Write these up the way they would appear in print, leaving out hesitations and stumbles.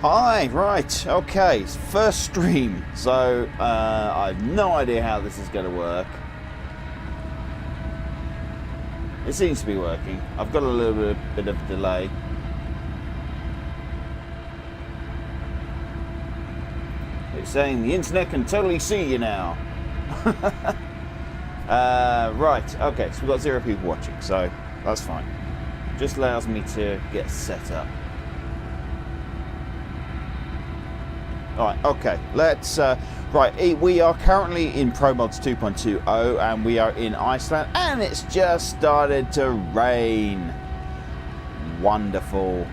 Hi, right, okay, first stream, so I have no idea how this is going to work. It seems to be working. I've got a little bit of delay. It's saying the internet can totally see you now. Right, okay, so we've got 0 people watching, so that's fine. Just allows me to get set up. Alright, okay, let's, right, we are currently in ProMods 2.20 and we are in Iceland and it's just started to rain. Wonderful.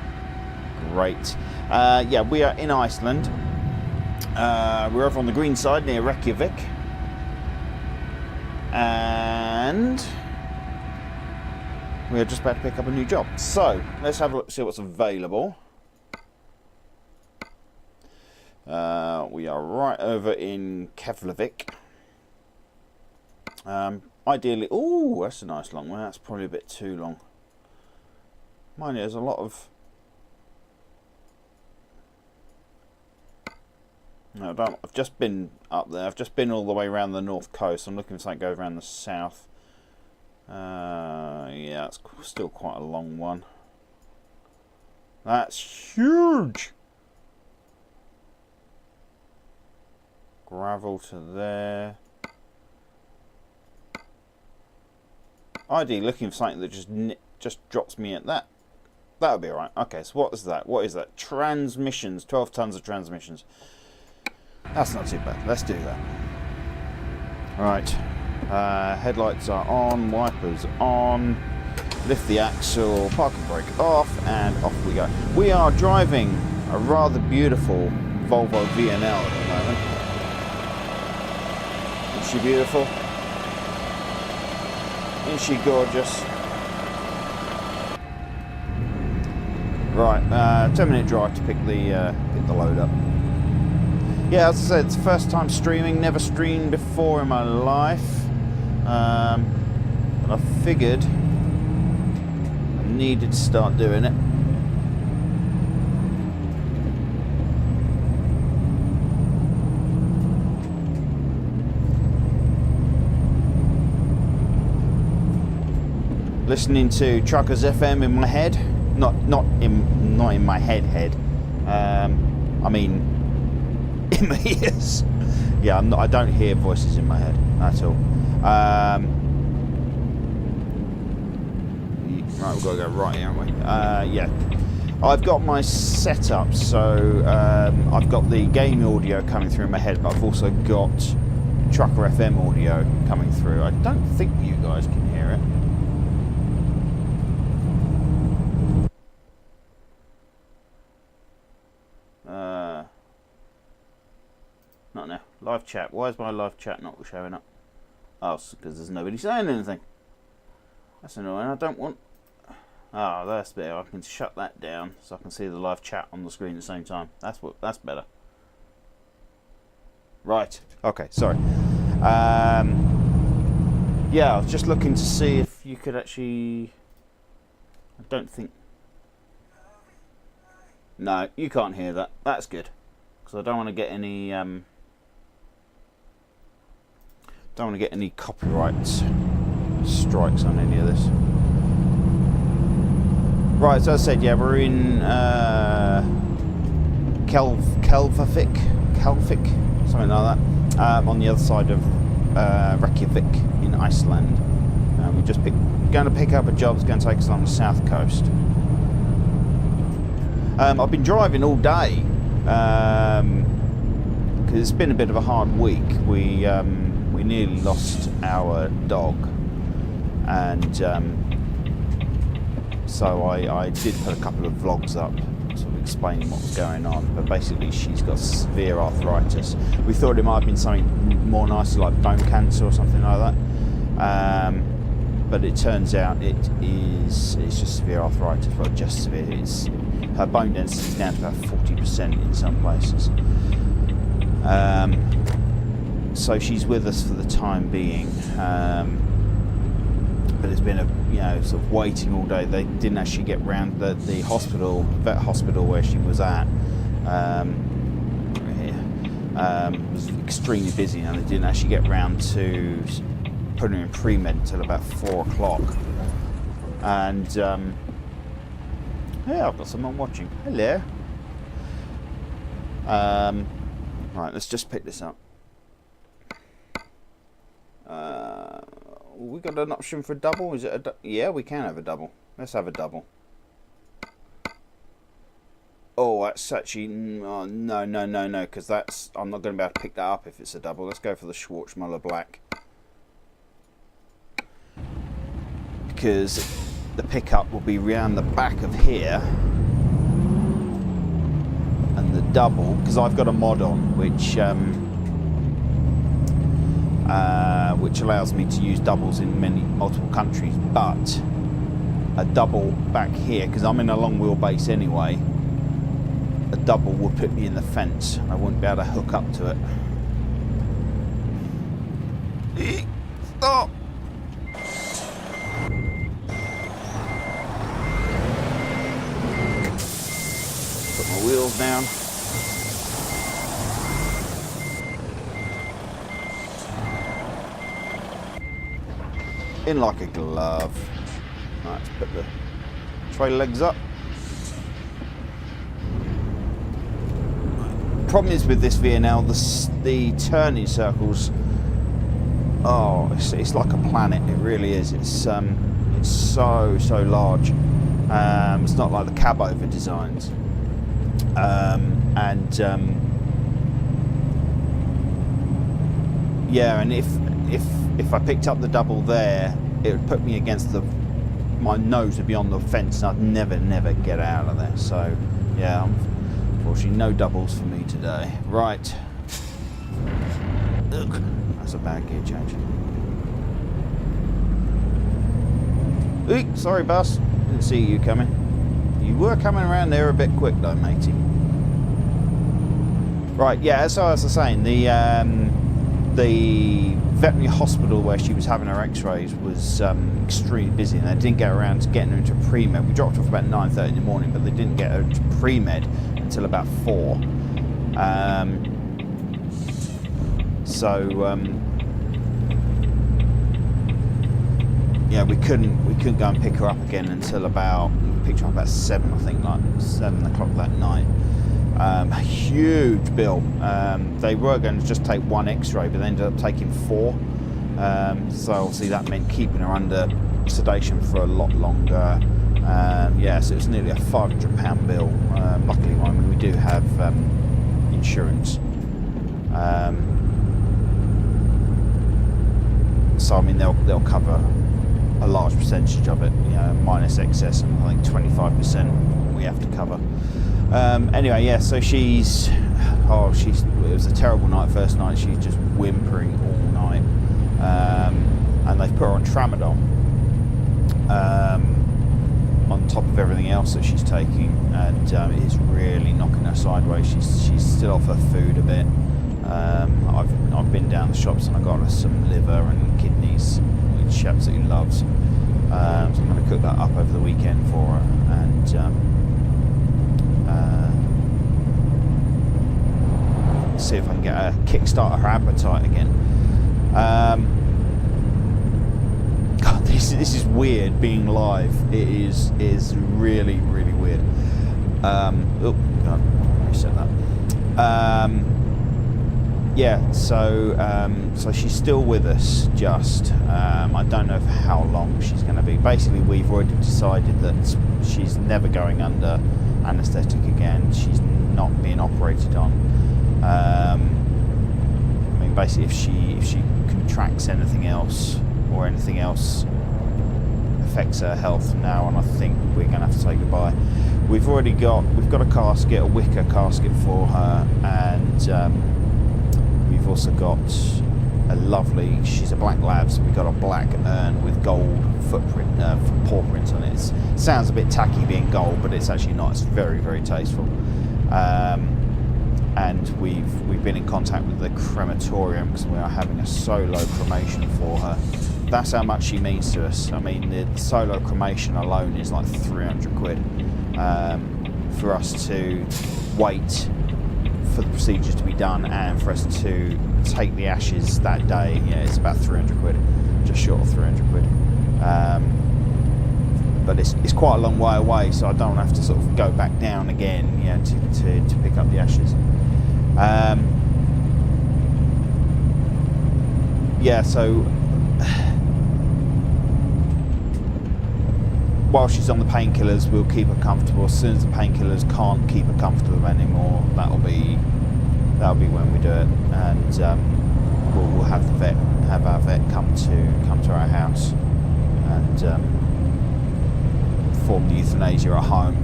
Great. Yeah, we are in Iceland. We're over on the green side near Reykjavik. And we're just about to pick up a new job. So, let's have a look, see what's available. We are right over in Keflavik. Ideally, oh, that's a nice long one. That's probably a bit too long. Mind you, there's a lot of. No, I've just been up there. I've just been all the way around the north coast. I'm looking for something to go around the south. Yeah, it's still quite a long one. That's huge. Gravel to there. Ideally looking for something that just drops me at that. That would be alright. Okay, so what is that? What is that? Transmissions. 12 tons of transmissions. That's not too bad. Let's do that. Right. Headlights are on. Wipers on. Lift the axle. Parking brake off. And off we go. We are driving a rather beautiful Volvo VNL at the moment. Is she beautiful? Isn't she gorgeous? Right, 10-minute drive to pick the load up. Yeah, as I said, it's the first time streaming. Never streamed before in my life, but I figured I needed to start doing it. Listening to Truckers FM in my head, not in my head. I mean, in my ears. Yeah, I don't hear voices in my head at all. Right, we've got to go right here, haven't we? Yeah, I've got my setup, so I've got the game audio coming through in my head, but I've also got Trucker FM audio coming through. I don't think you guys can hear it. Not now. Live chat. Why is my live chat not showing up? Oh, because there's nobody saying anything. That's annoying. I don't want. Ah, that's better. I can shut that down so I can see the live chat on the screen at the same time. That's better. Right. Okay. Sorry. Yeah, I was just looking to see if you could actually. I don't think. No, you can't hear that. That's good, because I don't want to get any. Don't want to get any copyright strikes on any of this. Right, so as I said, yeah, we're in Keflavik, something like that, on the other side of Reykjavik in Iceland. We're just going to pick up a job that's going to take us along the south coast. I've been driving all day because it's been a bit of a hard week. We nearly lost our dog, and so I did put a couple of vlogs up sort of explaining what was going on, but basically she's got severe arthritis. We thought it might have been something more nice like bone cancer or something like that, but it turns out it's just severe arthritis. Well, just severe. Her bone density is down to about 40% in some places. So she's with us for the time being, but it's been sort of waiting all day. They didn't actually get round the vet hospital where she was at Was extremely busy, and they didn't actually get round to putting her in pre-med until about 4 o'clock. And yeah, I've got someone watching. Hello. Right, let's just pick this up. We got an option for a double. Is it a yeah? We can have a double. Let's have a double. Oh, that's actually oh, no, because that's I'm not going to be able to pick that up if it's a double. Let's go for the Schwarzmuller Black, because the pickup will be round the back of here, and the double, because I've got a mod on which allows me to use doubles in multiple countries, but a double back here, because I'm in a long wheelbase anyway, a double would put me in the fence. I wouldn't be able to hook up to it. Stop! Put my wheels down. In like a glove. Right, let's put the trailer legs up. Problem is with this VNL, the turning circles. Oh, it's like a planet. It really is. It's so large. It's not like the cab over designs. Yeah, and if I picked up the double there, it would put me against my nose would be on the fence, and I'd never get out of there. So yeah, unfortunately no doubles for me today. Right. Ugh, that's a bad gear change. Eek, sorry bus, didn't see you coming. You were coming around there a bit quick though, matey. Right, yeah, so as I was saying, the veterinary hospital where she was having her x-rays was extremely busy, and they didn't get around to getting her into pre-med. We dropped her off about 9:30 in the morning, but they didn't get her to pre-med until about 4. Yeah, we couldn't go and pick her up again until about, we picked her up about 7, I think, like 7 o'clock that night. A huge bill. They were going to just take 1 x-ray, but they ended up taking 4. So obviously that meant keeping her under sedation for a lot longer. Yeah, so it was nearly a £500 bill. Luckily, I mean, we do have insurance. So I mean, they'll cover a large percentage of it, you know, minus excess, and I think 25% we have to cover. Anyway, yeah, so it was a terrible night. First night, she's just whimpering all night, and they've put her on tramadol on top of everything else that she's taking, and it is really knocking her sideways. She's still off her food a bit. I've been down the shops and I got her some liver and kidneys, which she absolutely loves. So I'm going to cook that up over the weekend for her, and see if I can get her kickstart her appetite again. God, this is weird being live. It is really weird. Oh God, reset that. Yeah, so she's still with us. Just I don't know for how long she's going to be. Basically, we've already decided that she's never going under anaesthetic again. She's not being operated on. I mean, basically, if she contracts anything else, or anything else affects her health from now on, I think we're going to have to say goodbye. We've got a casket, a wicker casket for her, and we've also got a lovely, she's a black lab, so we've got a black urn with gold footprint, paw prints on it. It sounds a bit tacky being gold, but it's actually not. It's very tasteful. And we've been in contact with the crematorium because we are having a solo cremation for her. That's how much she means to us. I mean, the solo cremation alone is like 300 quid for us to wait for the procedures to be done and for us to take the ashes that day, it's about 300 quid, just short of 300 quid. But it's quite a long way away, so I don't have to sort of go back down again, to pick up the ashes. So while she's on the painkillers, we'll keep her comfortable. As soon as the painkillers can't keep her comfortable anymore, that'll be when we do it, and we'll have our vet come to our house and perform the euthanasia at home,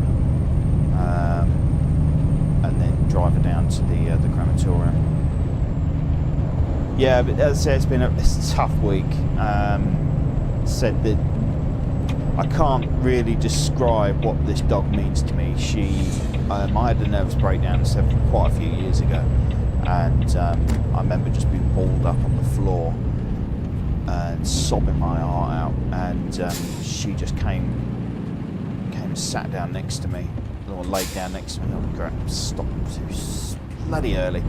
and then drive her down to the crematorium. Yeah, but as I say, it's a tough week. Said that I can't really describe what this dog means to me. I had a nervous breakdown quite a few years ago, and I remember just being balled up on the floor and sobbing my heart out, and she just came and sat down next to me, or laid down next to me. Oh, great, stopped too bloody early.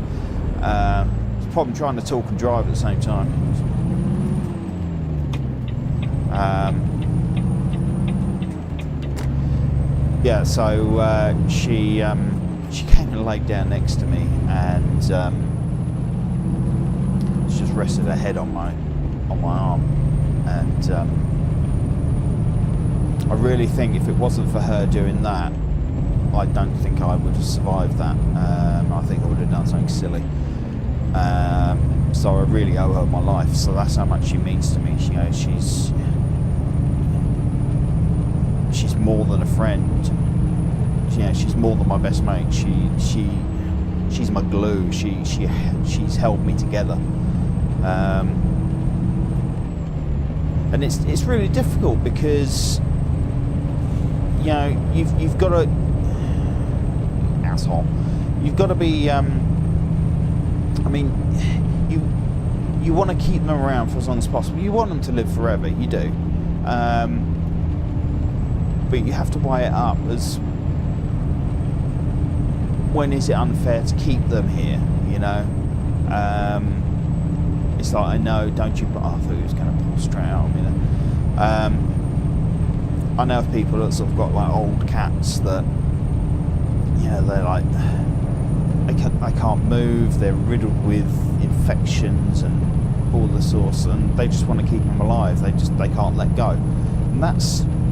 It's a problem trying to talk and drive at the same time. So she came and laid down next to me, and she just rested her head on my arm, and I really think if it wasn't for her doing that, I don't think I would have survived that. I think I would have done something silly. So I really owe her my life. So that's how much she means to me. She's more than a friend. She's more than my best mate. She's my glue. She's held me together. And it's really difficult because you've got to You've got to be. You want to keep them around for as long as possible. You want them to live forever. You do. But you have to weigh it up as when is it unfair to keep them here? It's like, I know, don't you? But I thought he was going to pull straight out on me then. I know of people that sort of got like old cats that, they're like, they can't move. They're riddled with infections and all the sorts, and they just want to keep them alive. They can't let go, and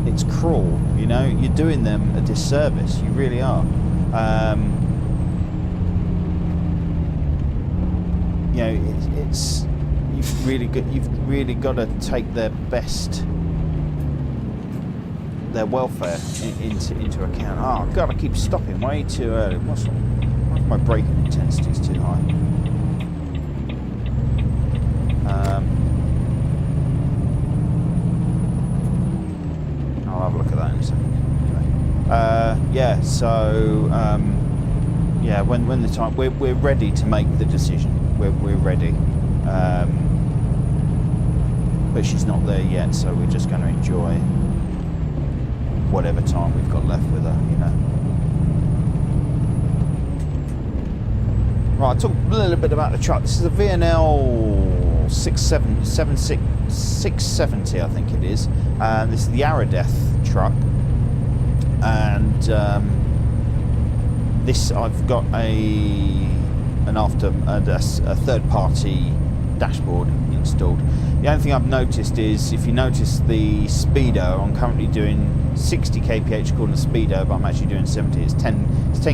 it's cruel. You're doing them a disservice. You really are. You've really got to take their welfare into account. Oh God, I keep stopping way too early. What's my braking intensity is too high? I'll have a look at that in a second. Anyway. When the time we're ready to make the decision. We're ready. But she's not there yet, so we're just going to enjoy whatever time we've got left with her, Right, I talked a little bit about the truck. This is a V&L 670, I think it is. This is the Aradeth truck, and this I've got a third-party dashboard installed. The only thing I've noticed is, if you notice the speedo, I'm currently doing 60 kph according to speedo, but I'm actually doing 70. It's 10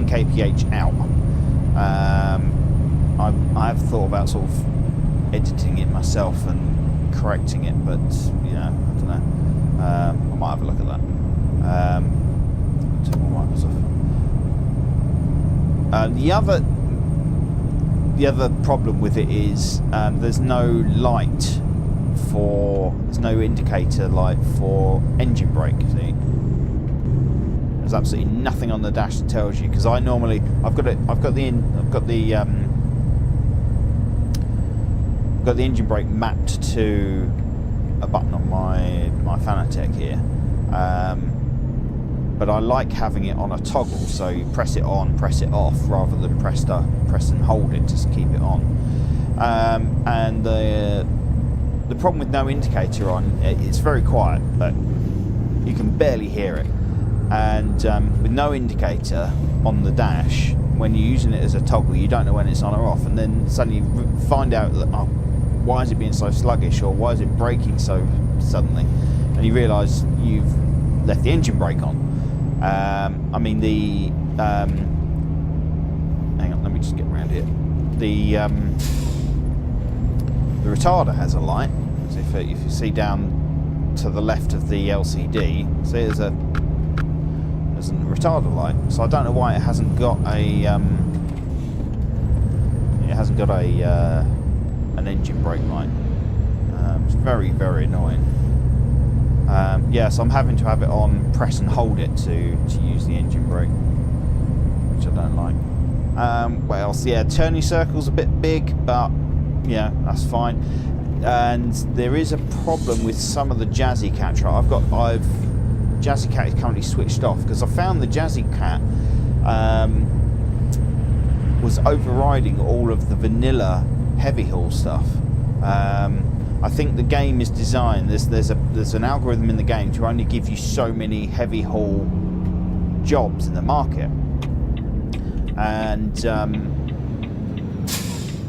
kph out. I have thought about sort of editing it myself and correcting it, but I don't know. I might have a look at that. Take my wipers off. The other problem with it is there's no indicator light for engine brake. See? There's absolutely nothing on the dash that tells you, because I've got the engine brake mapped to a button on my Fanatec here, but I like having it on a toggle, so you press it on, press it off, rather than press and hold it to keep it on. And the problem with no indicator on, it's very quiet, but you can barely hear it. And with no indicator on the dash, when you're using it as a toggle, you don't know when it's on or off, and then suddenly you find out that, oh, why is it being so sluggish, or why is it braking so suddenly, and you realise you've left the engine brake on. I mean, hang on, let me just get around here. The retarder has a light. So if you see down to the left of the LCD, see there's a retarder light. So I don't know why it hasn't got an engine brake light. It's very, very annoying. Yeah, so I'm having to have it on, press and hold it to use the engine brake, which I don't like. What else? Yeah, turning circle's a bit big, but yeah, that's fine. And there is a problem with some of the Jazzy Cat. Jazzy Cat is currently switched off because I found the Jazzy Cat was overriding all of the vanilla heavy haul stuff. I think the game is designed. There's an algorithm in the game to only give you so many heavy haul jobs in the market, and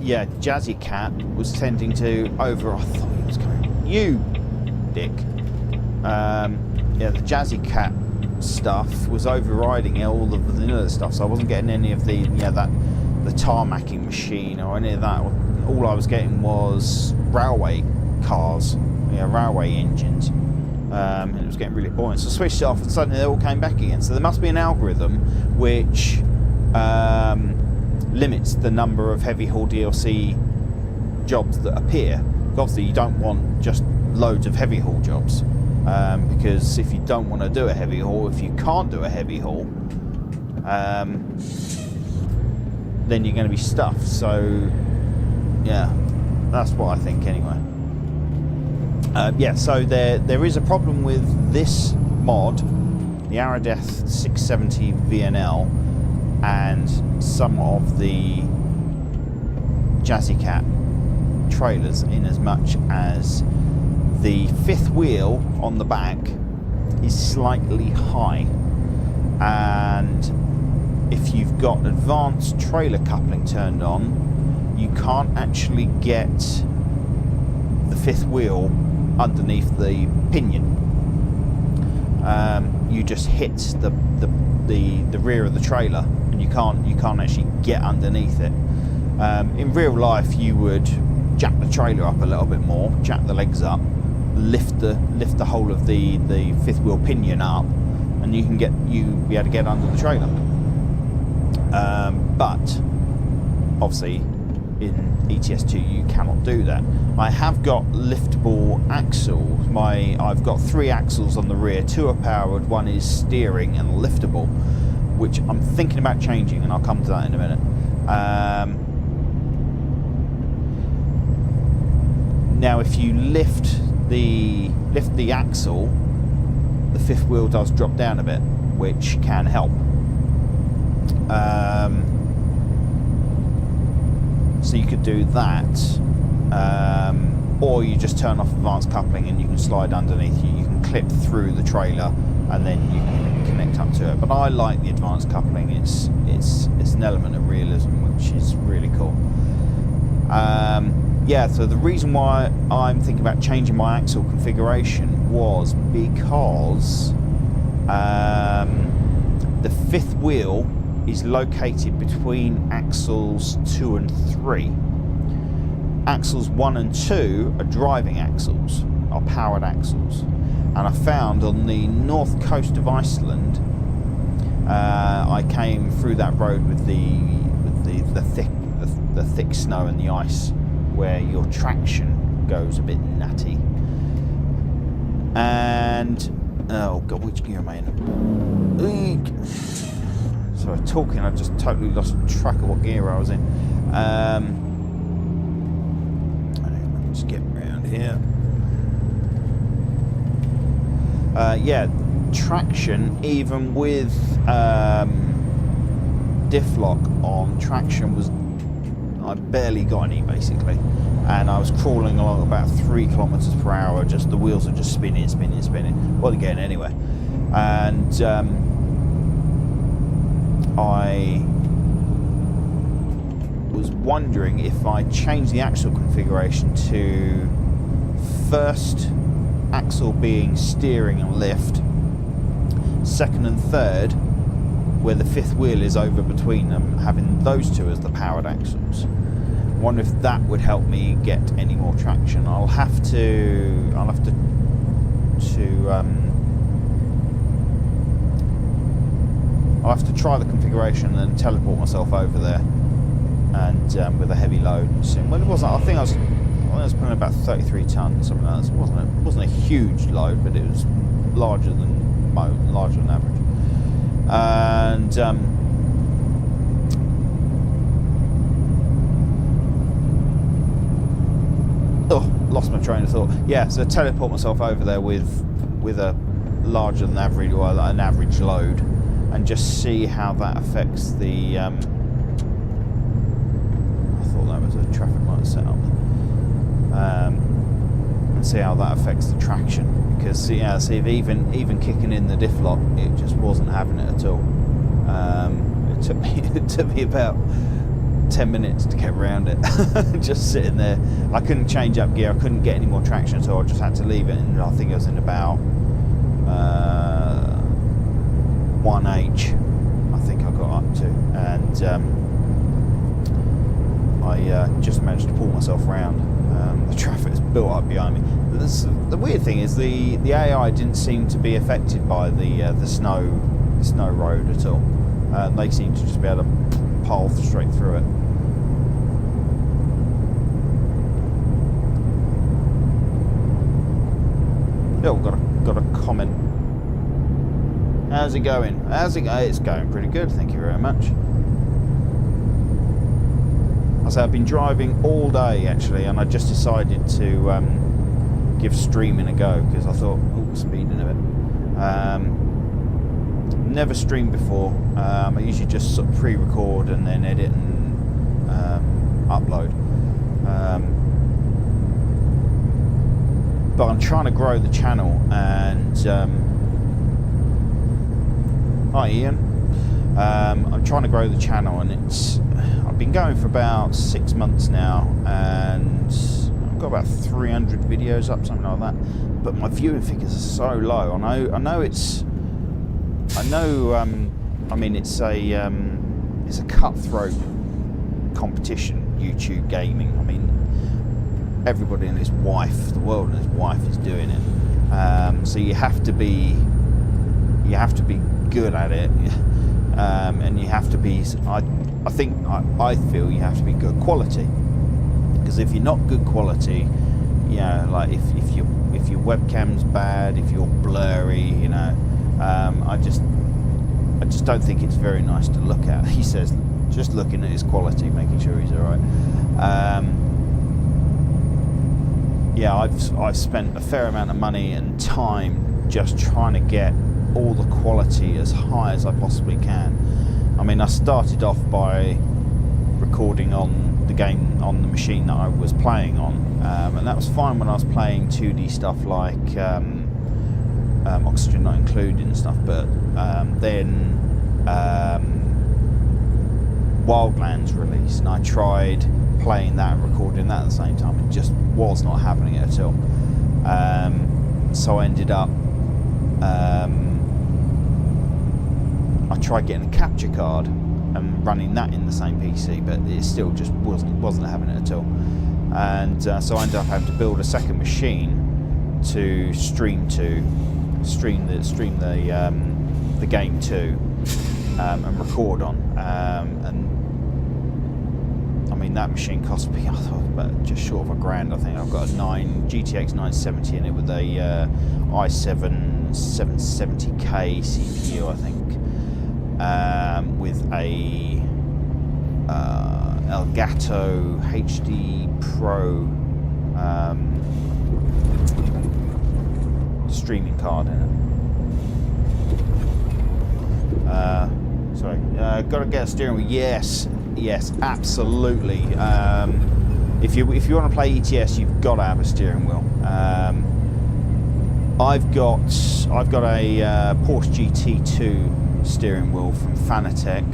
yeah, Jazzy Cat was tending to I thought he was coming. You dick. Yeah, the Jazzy Cat stuff was overriding all the vanilla stuff, so I wasn't getting any of the the tarmacking machine or any of that. All I was getting was railway cars, railway engines, and it was getting really boring. So I switched it off, and suddenly they all came back again. So there must be an algorithm which limits the number of heavy haul DLC jobs that appear. Obviously, you don't want just loads of heavy haul jobs, because if you don't want to do a heavy haul, if you can't do a heavy haul, then you're going to be stuffed. So yeah, that's what I think anyway. Yeah, so there is a problem with this mod, the Aerodeath 670 VNL, and some of the Jazzy Cat trailers, in as much as the fifth wheel on the back is slightly high, and if you've got advanced trailer coupling turned on, you can't actually get the fifth wheel underneath the pinion. You just hit the rear of the trailer, and you can't actually get underneath it. In real life, you would jack the trailer up a little bit more, jack the legs up, lift the whole of the fifth wheel pinion up, and you be able to get under the trailer. But obviously in ETS2 you cannot do that. I have got liftable axles. I've got 3 axles on the rear, 2 are powered, 1 is steering and liftable, which I'm thinking about changing, and I'll come to that in a minute. Now if you lift the axle, the fifth wheel does drop down a bit, which can help. So you could do that, or you just turn off advanced coupling and you can slide underneath. You can clip through the trailer and then you can connect up to it. But I like the advanced coupling. It's an element of realism which is really cool. Yeah, so the reason why I'm thinking about changing my axle configuration was because the fifth wheel is located between axles 2 and 3. Axles 1 and 2 are driving axles, are powered axles. And I found on the north coast of Iceland, I came through that road with the thick snow and the ice, where your traction goes a bit nutty. And oh god, which gear am I in? So talking, I just totally lost track of what gear I was in. Let me just get around here. Yeah, traction, even with diff lock on, traction was, I barely got any basically, and I was crawling along about 3 kilometers per hour. Just the wheels are just spinning. Wasn't getting anywhere, and I was wondering if I changed the axle configuration to first axle being steering and lift, second and third, where the fifth wheel is over between them, having those two as the powered axles. I wonder if that would help me get any more traction. I'll have to try the configuration and then teleport myself over there, and with a heavy load. Well, it wasn't. I think I was putting about 33 tons, something like that. It wasn't a huge load, but it was larger than average. And lost my train of thought. Yeah, so teleport myself over there with a larger than average, or an average load, and just see how that affects the. I thought that was a traffic light set up. And see how that affects the traction, because see if even kicking in the diff lock, it just wasn't having it at all. It took me about 10 minutes to get around it. Just sitting there, I couldn't change up gear, I couldn't get any more traction, so I just had to leave it, and I think it was in about 1H I think I got up to, and I just managed to pull myself around. The traffic is built up behind me. The weird thing is the AI didn't seem to be affected by the snow road at all. They seem to just be able to pile straight through it. Oh, got a comment. How's it going? It's going pretty good, thank you very much. I've been driving all day actually, and I just decided to give streaming a go, because I thought, speeding a bit. Never streamed before. I usually just sort of pre-record and then edit and upload. But I'm trying to grow the channel, and hi Ian. I'm trying to grow the channel, and I've been going for about 6 months now, and I've got about 300 videos up, something like that. But my viewing figures are so low. I know. I mean, it's a cutthroat competition, YouTube gaming. I mean, everybody and his wife, the world and his wife, is doing it. So you have to be good at it. And you have to be. I feel you have to be good quality, because if you're not good quality, like if your webcam's bad, if you're blurry, I just don't think it's very nice to look at. He says, just looking at his quality, making sure he's all right. I've spent a fair amount of money and time just trying to get all the quality as high as I possibly can. I mean, I started off by recording on the game, on the machine that I was playing on, and that was fine when I was playing 2D stuff like Oxygen Not Included and stuff, but then Wildlands released, and I tried playing that and recording that at the same time. It just was not happening at all. So I ended up I tried getting a capture card and running that in the same PC, but it still just wasn't having it at all. And so I ended up having to build a second machine to stream the game to, and record on. And I mean, that machine cost me, I thought, about just short of $1,000. I think I've got a GTX 970 in it with a i7 770K CPU, I think, with a Elgato HD Pro streaming card in it. Sorry, got to get a steering wheel. Yes, absolutely. If you want to play ETS, you've got to have a steering wheel. I've got a Porsche GT2 steering wheel from Fanatec.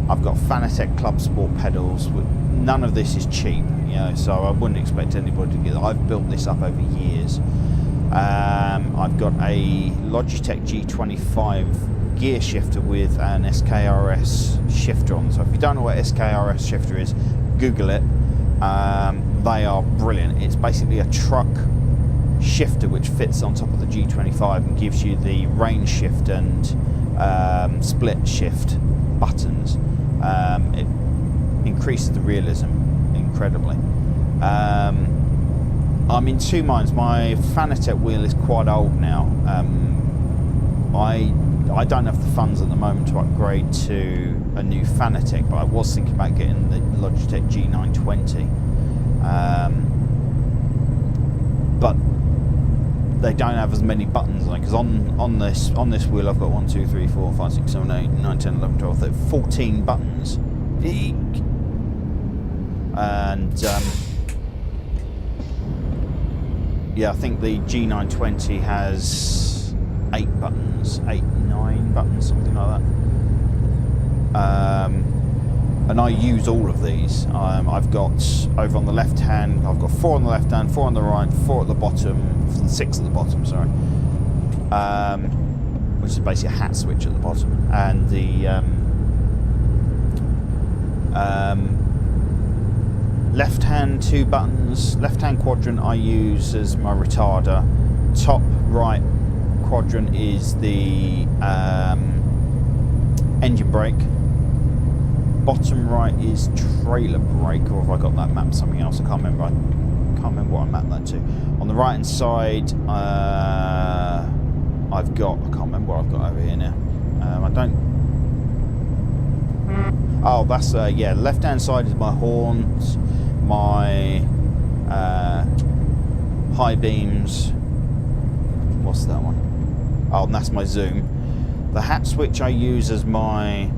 I've got Fanatec Club Sport pedals. None of this is cheap, so I wouldn't expect anybody to get it. I've built this up over years. I've got a Logitech G25 gear shifter with an SKRS shifter on. So if you don't know what SKRS shifter is, Google it. They are brilliant. It's basically a truck shifter which fits on top of the G25 and gives you the range shift and split shift buttons. It increases the realism incredibly. I'm in two minds. My Fanatec wheel is quite old now. I don't have the funds at the moment to upgrade to a new Fanatec, but I was thinking about getting the Logitech G920. But they don't have as many buttons on it, because on this wheel I've got 1, 2, 3, 4, 5, 6, 7, 8, 9, 10, 11, 12, 13, 14 buttons. Eek. And yeah, I think the G920 has 8 buttons, 8, 9 buttons, something like that. And I use all of these. I've got over on the left hand, I've got 4 on the left hand, 4 on the right, 4 at the bottom, 6 at the bottom, sorry. Which is basically a hat switch at the bottom. And the left hand 2 buttons, left hand quadrant I use as my retarder. Top right quadrant is the engine brake. Bottom right is trailer brake, or have I got that mapped something else? I can't remember. I can't remember what I mapped that to. On the right hand side, I've got, I can't remember what I've got over here now. I don't. Oh, that's yeah. Left hand side is my horns, my high beams. What's that one? Oh, and that's my zoom. The hat switch I use as my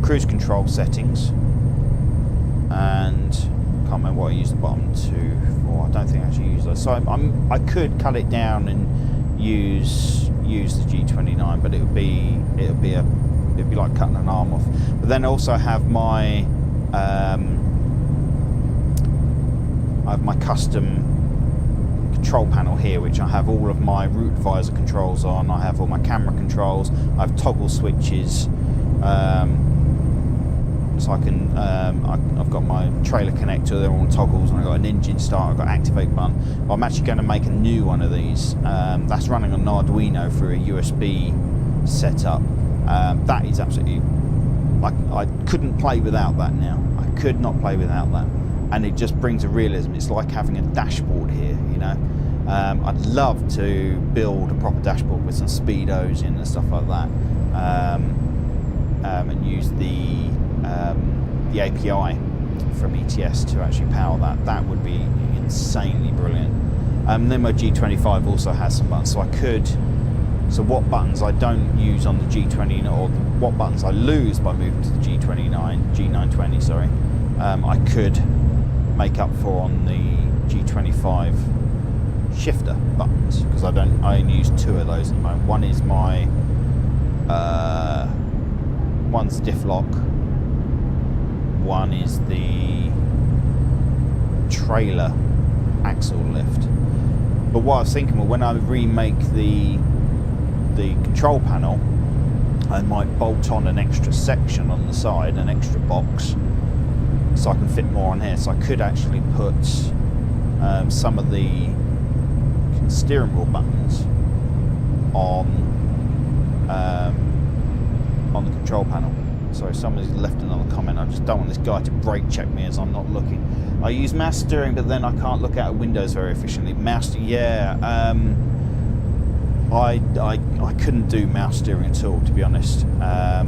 cruise control settings, and I can't remember what I use the bottom 2 for. I don't think I actually use those. So I could cut it down and use the G29, but it would be like cutting an arm off. But then I also have my I have my custom control panel here, which I have all of my route visor controls on. I have all my camera controls. I have toggle switches. So I can, I've got my trailer connector, they're all toggles, and I've got an engine start, I've got activate button. I'm actually going to make a new one of these. That's running on an Arduino through a USB setup. That is absolutely, I couldn't play without that now. I could not play without that. And it just brings a realism. It's like having a dashboard here, I'd love to build a proper dashboard with some speedos in and stuff like that. And use the API from ETS to actually power that. That would be insanely brilliant. Then my G25 also has some buttons, so I could. So what buttons I don't use on the G29, or what buttons I lose by moving to the G920, sorry, I could make up for on the G25 shifter buttons, because I only use 2 of those at the moment. One is my one's diff lock, one is the trailer axle lift. But what I was thinking, well, when I remake the control panel, I might bolt on an extra section on the side, an extra box, so I can fit more on here. So I could actually put some of the steering wheel buttons on the control panel. Sorry, somebody's left another comment. I just don't want this guy to brake check me as I'm not looking. I use mouse steering, but then I can't look out of windows very efficiently. Mouse, yeah. I couldn't do mouse steering at all, to be honest. I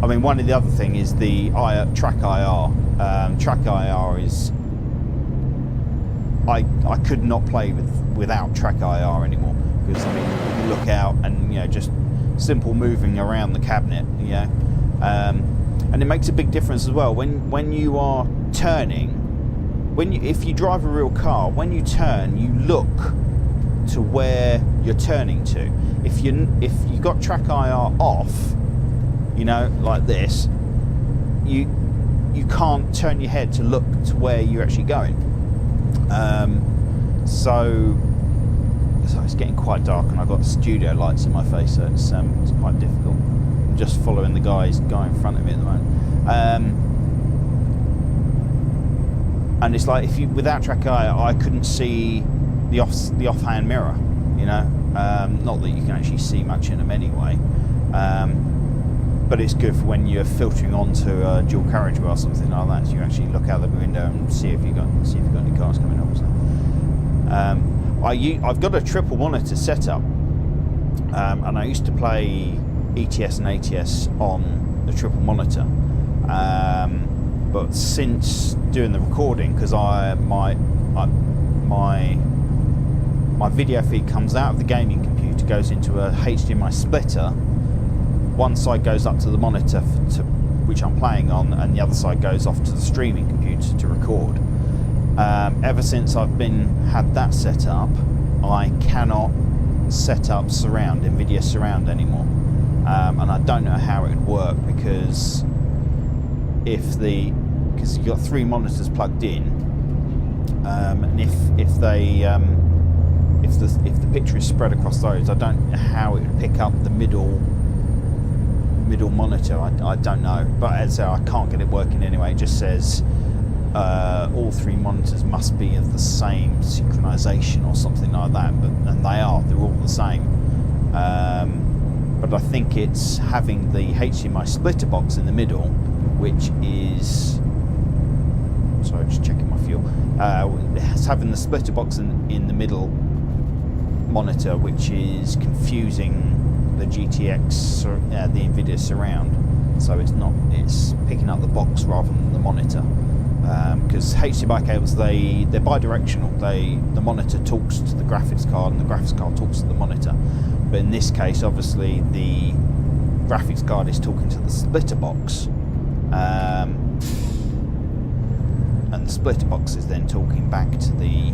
mean, one of the other thing is the Track IR. Track IR is, I could not play without Track IR anymore. because I mean, you look out and just simple moving around the cabinet, and it makes a big difference as well when you are turning. If you drive a real car, when you turn, you look to where you're turning to. If you got track IR off, like this, you can't turn your head to look to where you're actually going. So it's getting quite dark, and I've got studio lights in my face, so it's quite difficult. I'm just following the guy in front of me at the moment. And it's like without track I couldn't see the offhand mirror, not that you can actually see much in them anyway, but it's good for when you're filtering onto a dual carriageway or something like that, so you actually look out the window and see if you've got any cars coming up. So. I've got a triple monitor setup, and I used to play ETS and ATS on the triple monitor. But since doing the recording, because my video feed comes out of the gaming computer, goes into a HDMI splitter. One side goes up to the monitor which I'm playing on, and the other side goes off to the streaming computer to record. Ever since I've had that set up, I cannot set up NVIDIA Surround anymore, and I don't know how it would work, because you've got 3 monitors plugged in, and if the picture is spread across those, I don't know how it would pick up the middle monitor. I don't know, but as I say, I can't get it working anyway. It just says all 3 monitors must be of the same synchronization or something like that, and they're all the same. But I think it's having the HDMI splitter box in the middle, which is, sorry, just checking my fuel. It's having the splitter box in the middle monitor, which is confusing the GTX, the NVIDIA Surround. So it's picking up the box rather than the monitor. Because HDMI cables, they're bi-directional. The monitor talks to the graphics card, and the graphics card talks to the monitor. But in this case, obviously, the graphics card is talking to the splitter box. And the splitter box is then talking back to the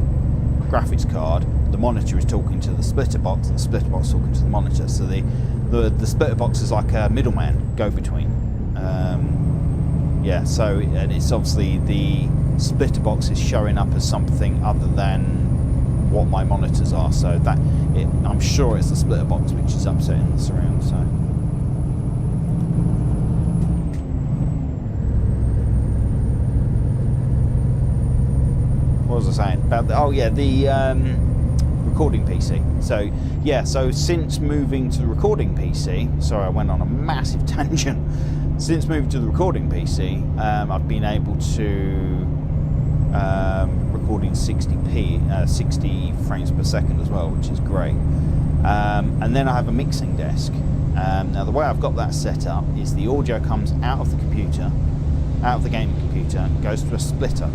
graphics card. The monitor is talking to the splitter box, and the splitter box is talking to the monitor. So the splitter box is like a middleman, go-between. So and it's obviously the splitter box is showing up as something other than what my monitors are. So I'm sure it's the splitter box which is upsetting the surround. So. What was I saying about the recording PC? So since moving to the recording PC, sorry, I went on a massive tangent. Since moving to the recording PC, I've been able to record in 60p, 60 frames per second as well, which is great. And then I have a mixing desk. Now the way I've got that set up is the audio comes out of the computer, out of the gaming computer, goes to a splitter.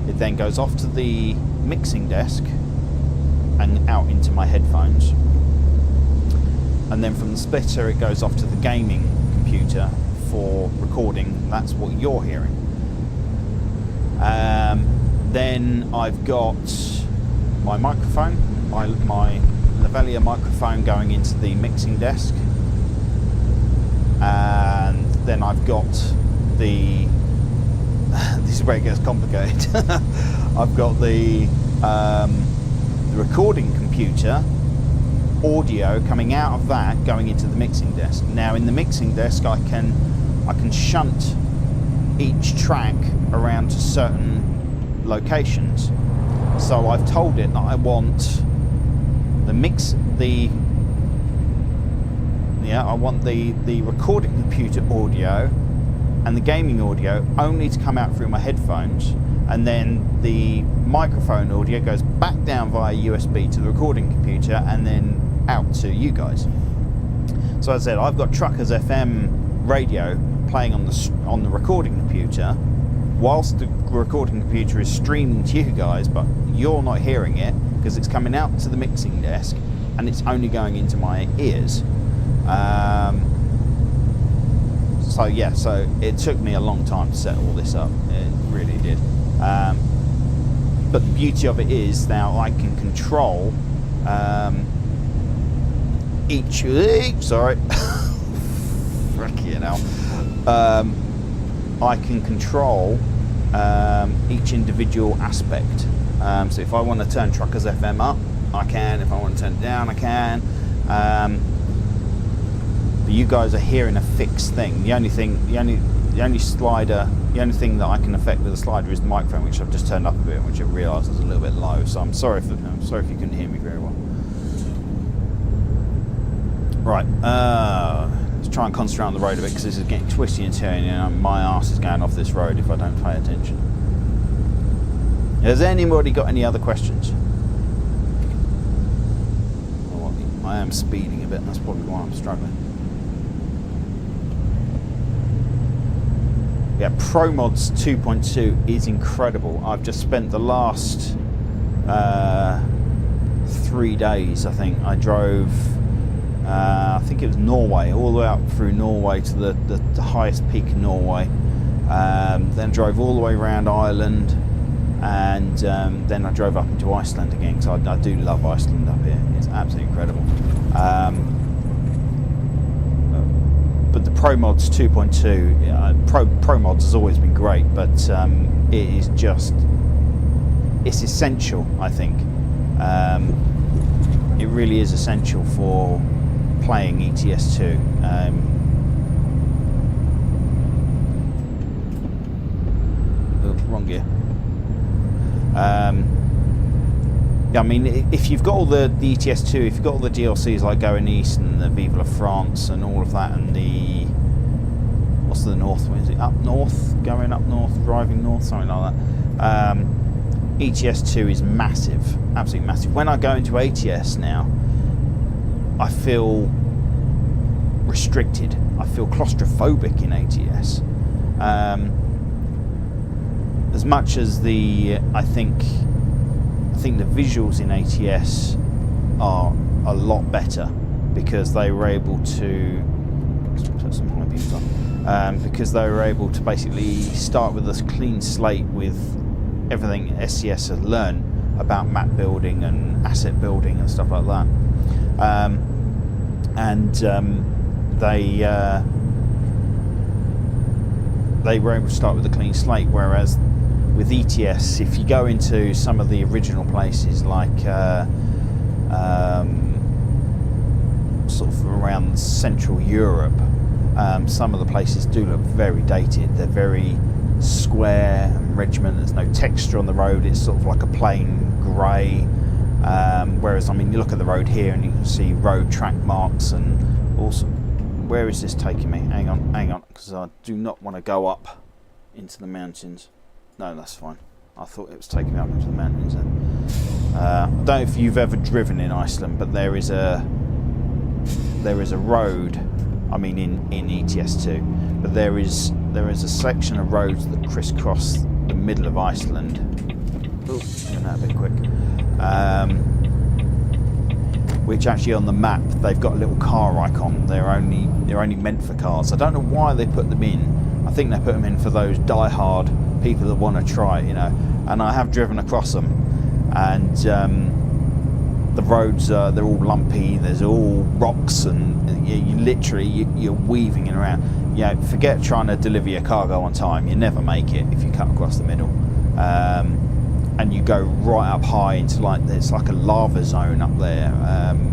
It then goes off to the mixing desk and out into my headphones. And then from the splitter it goes off to the gaming computer for recording. That's what you're hearing. Then I've got my microphone, my Lavalier microphone going into the mixing desk. And then I've got this is where it gets complicated. I've got the recording computer audio coming out of that going into the mixing desk. Now in the mixing desk I can shunt each track around to certain locations. So I've told it that I want I want the recording computer audio and the gaming audio only to come out through my headphones, and then the microphone audio goes back down via USB to the recording computer and then out to you guys. So as I said, I've got Truckers FM radio playing on the recording computer, whilst the recording computer is streaming to you guys, but you're not hearing it because it's coming out to the mixing desk, and it's only going into my ears. So yeah, so it took me a long time to set all this up. It really did. But the beauty of it is now I can control each. Sorry, freaking hell. I can control each individual aspect. So if I want to turn Truckers FM up, I can. If I want to turn it down, I can. But you guys are hearing a fixed thing. The only thing that I can affect with the slider is the microphone, which I've just turned up a bit, which I realise is a little bit low. So I'm sorry if you couldn't hear me very well. Right, let's try and concentrate on the road a bit, because this is getting twisty and turny, and my arse is going off this road if I don't pay attention. Has anybody got any other questions? Oh, I am speeding a bit. That's probably why I'm struggling. Yeah, ProMods 2.2 is incredible. I've just spent the last 3 days, I think. I drove, I think it was Norway, all the way up through Norway to the highest peak in Norway. Then drove all the way around Ireland, and then I drove up into Iceland again. So I do love Iceland up here. It's absolutely incredible. But the ProMods 2.2, ProMods has always been great, but it is just, it's essential, I think. It really is essential for playing ETS2. Wrong gear. Yeah, I mean, if you've got all the ETS2, if you've got all the DLCs like Going East and the Vive la France and all of that, and the, what's the north one? Is it up north? Going up north, driving north, something like that. ETS2 is massive, absolutely massive. When I go into ATS now, I feel restricted. I feel claustrophobic in ATS. As much as I think the visuals in ATS are a lot better, because they were able to put some high beams on, because they were able to basically start with a clean slate with everything SCS had learned about map building and asset building and stuff like that. They were able to start with a clean slate, whereas with ETS, if you go into some of the original places like sort of around Central Europe, some of the places do look very dated. They're very square and regiment. There's no texture on the road. It's sort of like a plain grey. Whereas, I mean, you look at the road here and you can see road track marks and also. Where is this taking me? Hang on, because I do not want to go up into the mountains. No, that's fine. I thought it was taking me up into the mountains then. I don't know if you've ever driven in Iceland, but there is a road, I mean in ETS2, but there is a section of roads that crisscross the middle of Iceland. Oh, doing that a bit quick. Which actually on the map they've got a little car icon. They're only meant for cars. I don't know why they put them in. I think they put them in for those die-hard people that want to try it, you know. And I have driven across them, and the roads they're all lumpy. There's all rocks, and you're weaving and around. You know, forget trying to deliver your cargo on time. You never make it if you cut across the middle. And you go right up high into it's like a lava zone up there.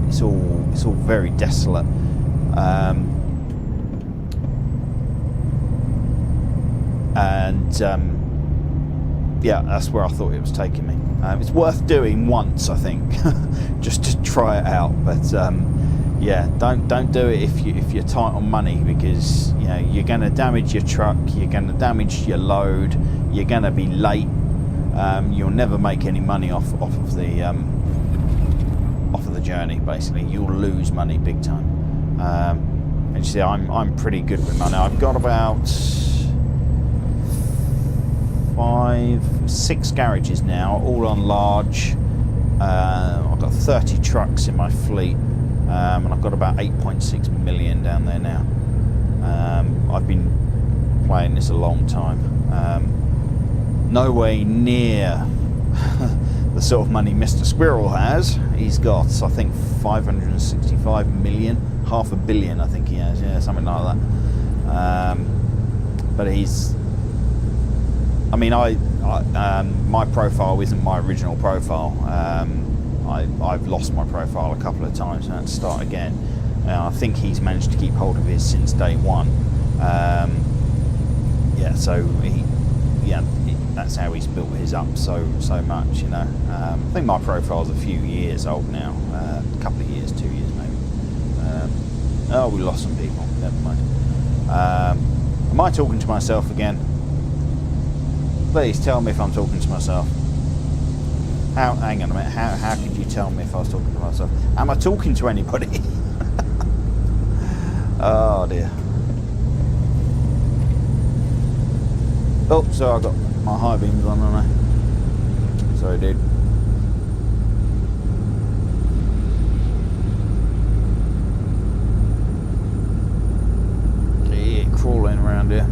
It's all very desolate. Yeah, that's where I thought it was taking me. It's worth doing once, I think, just to try it out. But yeah, don't do it if you're tight on money, because you know you're going to damage your truck, you're going to damage your load, you're going to be late. You'll never make any money off of the journey. Basically, you'll lose money big time. And you see, I'm pretty good with money. I've got about 5-6 garages now, all on large I've got 30 trucks in my fleet, and I've got about 8.6 million down there now. I've been playing this a long time. No way near the sort of money Mr. Squirrel has. He's got, I think, 565 million, half a billion I think he has, yeah, something like that. But he's, I mean, my profile isn't my original profile. I've lost my profile a couple of times and I had to start again. I think he's managed to keep hold of his since day one. Yeah, so that's how he's built his up so much, you know. I think my profile's a few years old now, a couple of years, 2 years maybe. Oh, we lost some people. Never mind. Am I talking to myself again? Please tell me if I'm talking to myself. Hang on a minute. How could you tell me if I was talking to myself? Am I talking to anybody? Oh dear. Oh, so I got my high beams on, haven't I? Sorry, dude. Yeah, crawling around here.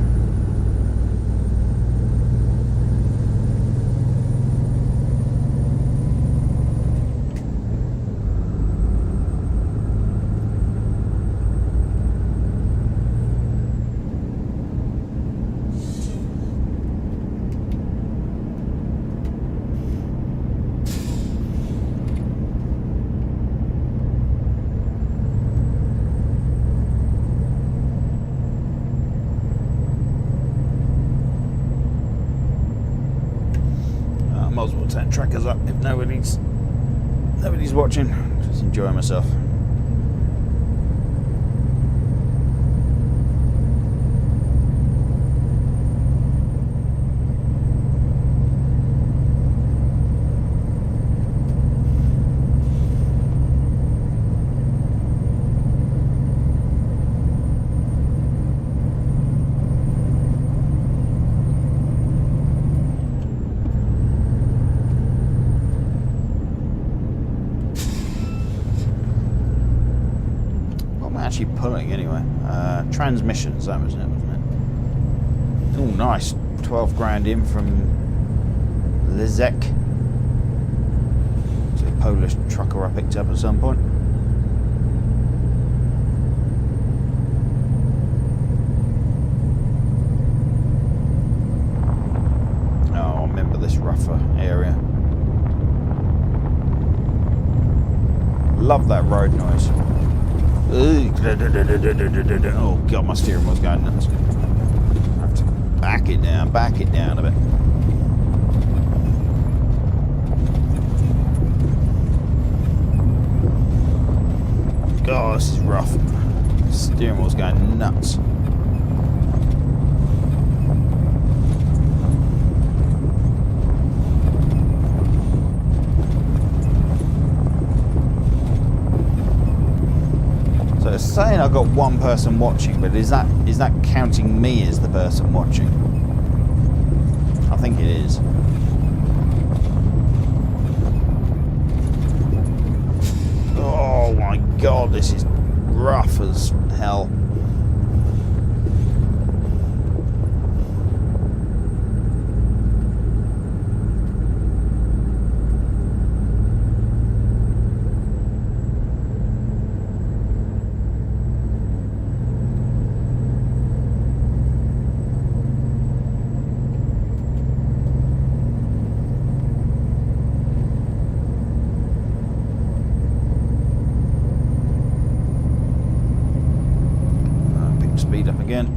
Might as well turn trackers up if nobody's watching. Just enjoying myself. Actually pulling anyway. Transmissions, that was it, wasn't it? Oh, nice. 12 grand in from Lizek. It's a Polish trucker I picked up at some point. Oh, I remember this rougher area. Love that road noise. Oh god, my steering wheel's going nuts. I have to back it down a bit. God, this is rough. Steering wheel's going nuts. It's saying I've got one person watching, but is that counting me as the person watching? I think it is. Oh my god, this is rough as hell. Speed up again.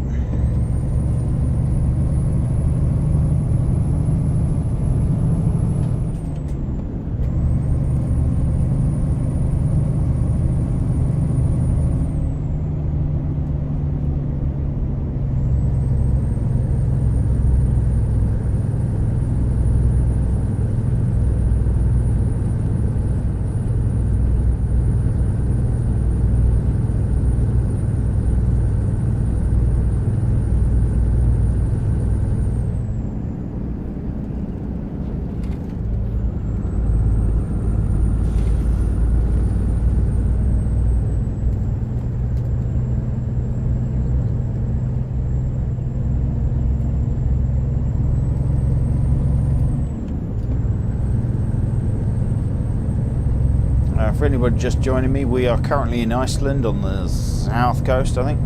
for anybody just joining me, we are currently in Iceland on the south coast, I think.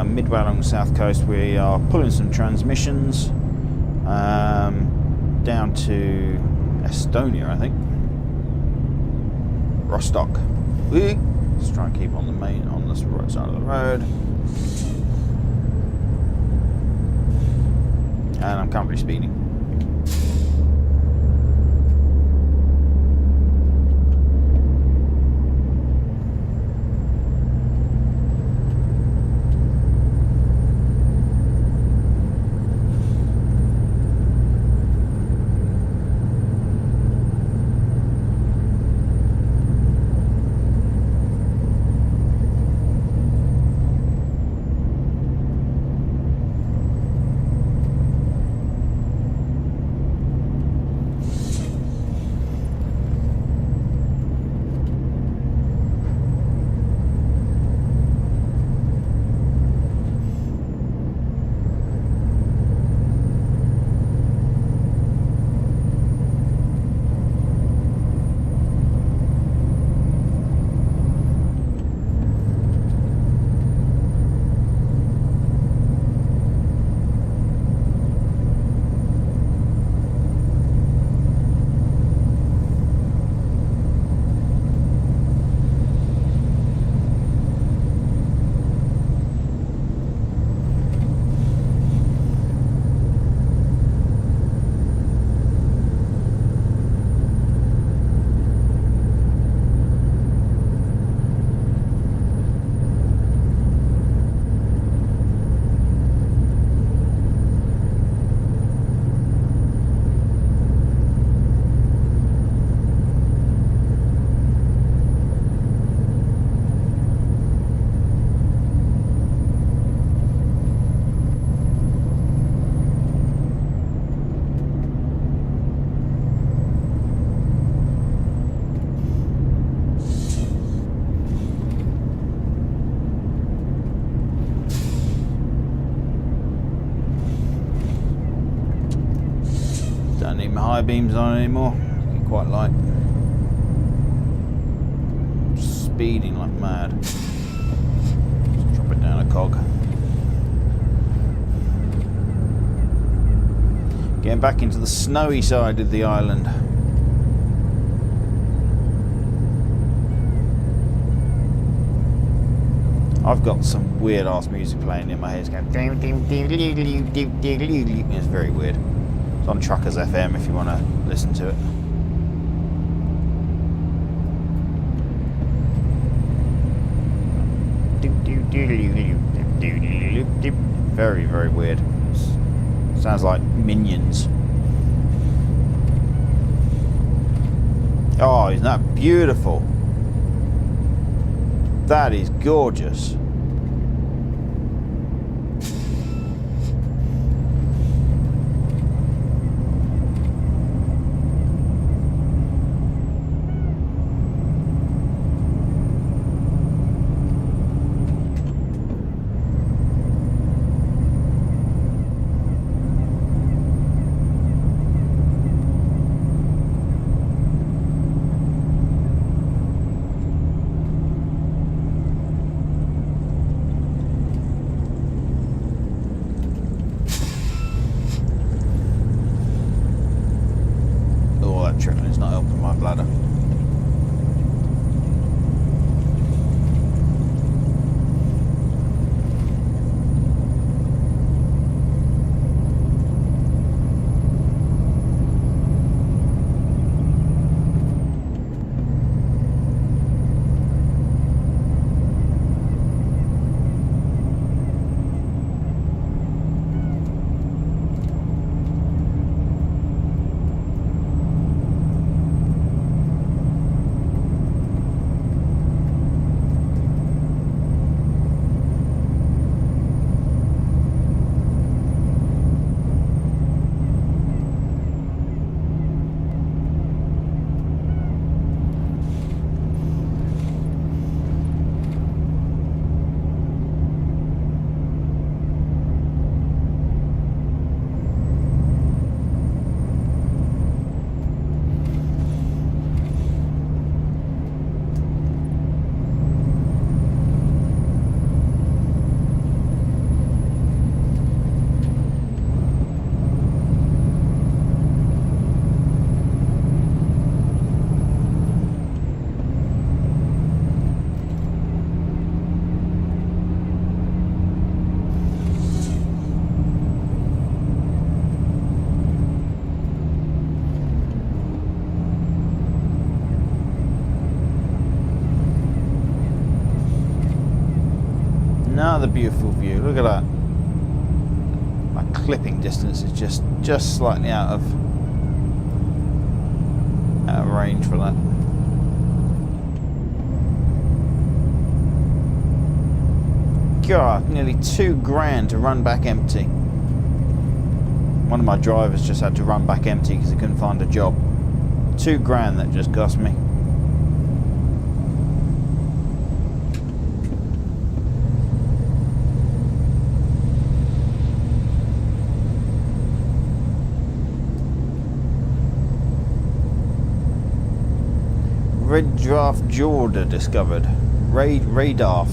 Midway along the south coast, we are pulling some transmissions down to Estonia, I think. Rostock. Let's try and keep on the right side of the road. And I'm currently speeding. Don't need my high beams on anymore. It's quite light. Speeding like mad. Just drop it down a cog. Getting back into the snowy side of the island. I've got some weird ass music playing in my head. It's going. It's very weird. It's on Truckers FM if you want to listen to it. Very, very weird. Sounds like Minions. Oh, isn't that beautiful? That is gorgeous. Another beautiful view. Look at that. My clipping distance is just slightly out of range for that. God, nearly £2,000 to run back empty. One of my drivers just had to run back empty because he couldn't find a job. £2,000 that just cost me. Red Draft Jorda discovered. Radar?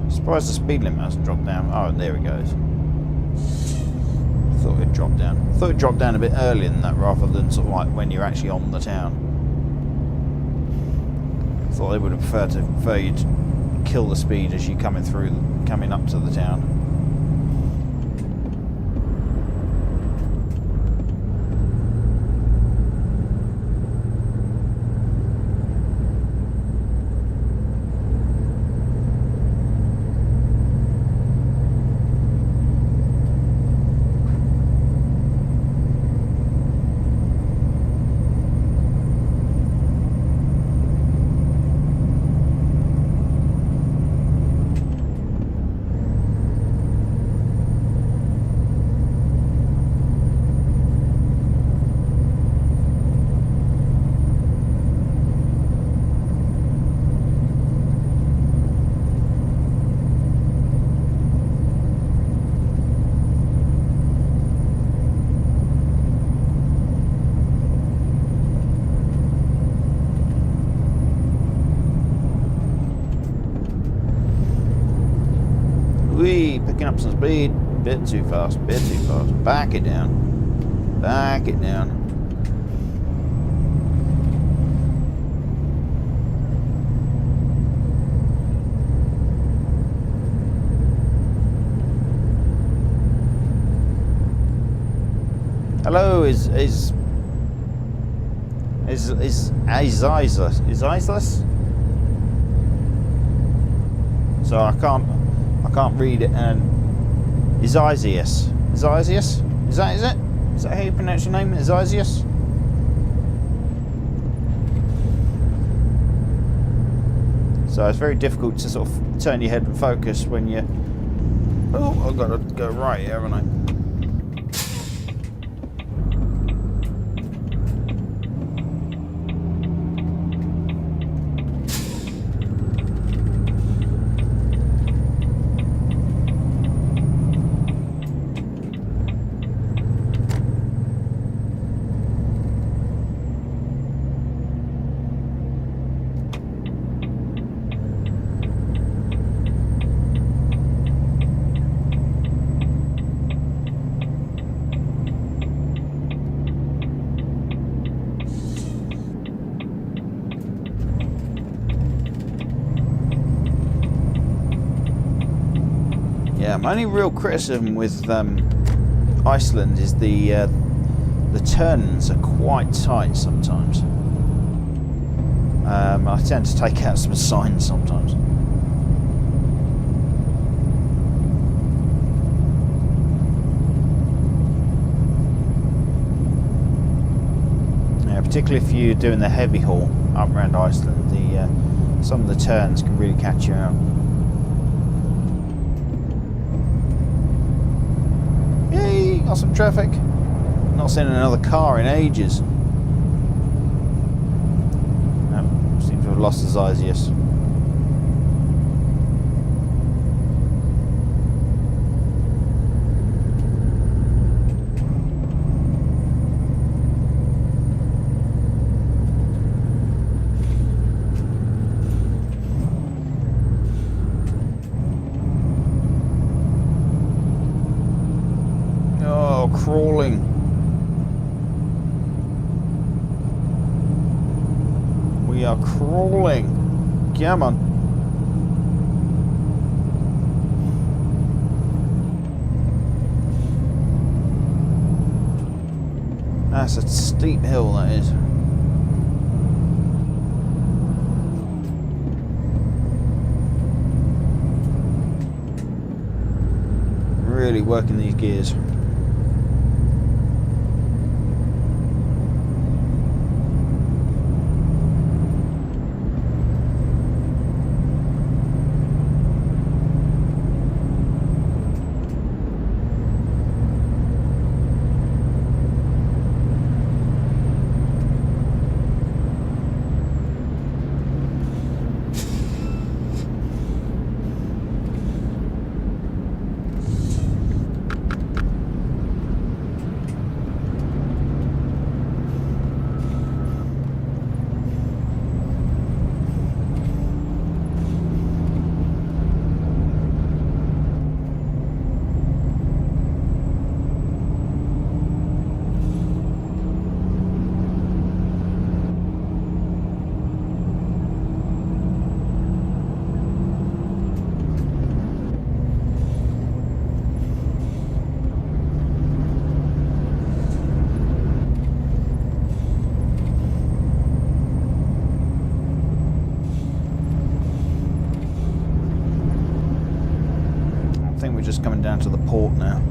Surprised the speed limit hasn't dropped down. Oh, there it goes. Thought it'd drop down. Thought it'd drop down a bit earlier than that, rather than sort of like when you're actually on the town. Thought they would have prefer you to kill the speed as you coming up to the town. Picking up some speed, bit too fast, back it down, hello, is Isless? So I can't read it. And Isazius. Is it? Is that how you pronounce your name? Isazius? So it's very difficult to sort of turn your head and focus when you. Oh, I've got to go right here, haven't I? My only real criticism with Iceland is the turns are quite tight sometimes. I tend to take out some signs sometimes. Yeah, particularly if you're doing the heavy haul up around Iceland, some of the turns can really catch you out. Got some traffic. Not seen another car in ages. No, seems to have lost his eyes, yes. crawling. We are crawling. Come on. That's a steep hill, that is. Really working these gears. I think we're just coming down to the port now.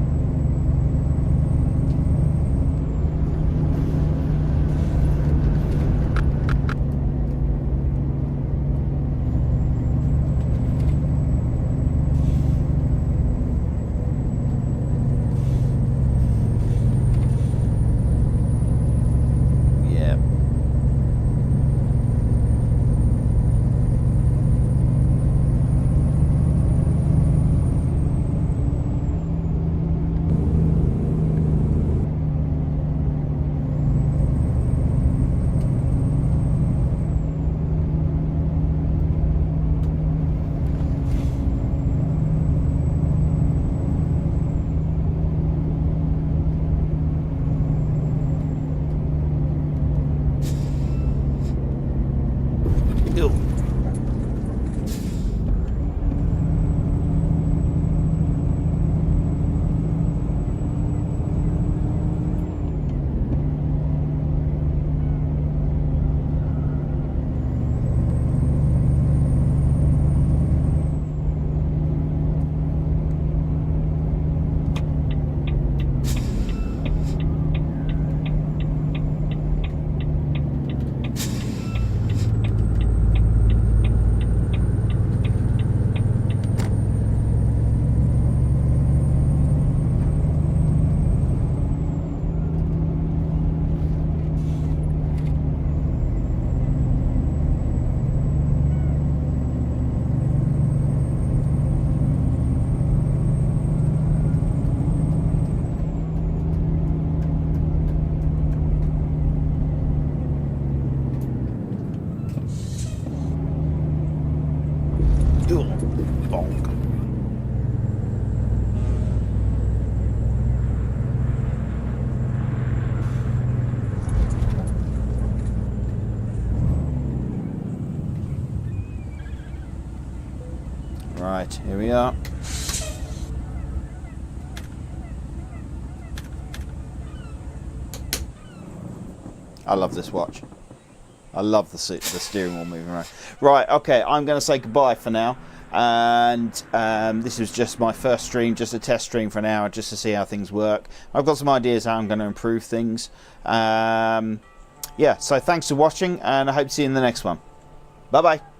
Bonk. Right, here we are. I love this watch. I love the steering wheel moving around. Right, okay, I'm going to say goodbye for now. And this was just my first stream, just a test stream for an hour, just to see how things work. I've got some ideas how I'm going to improve things. Yeah, so thanks for watching, and I hope to see you in the next one. Bye-bye.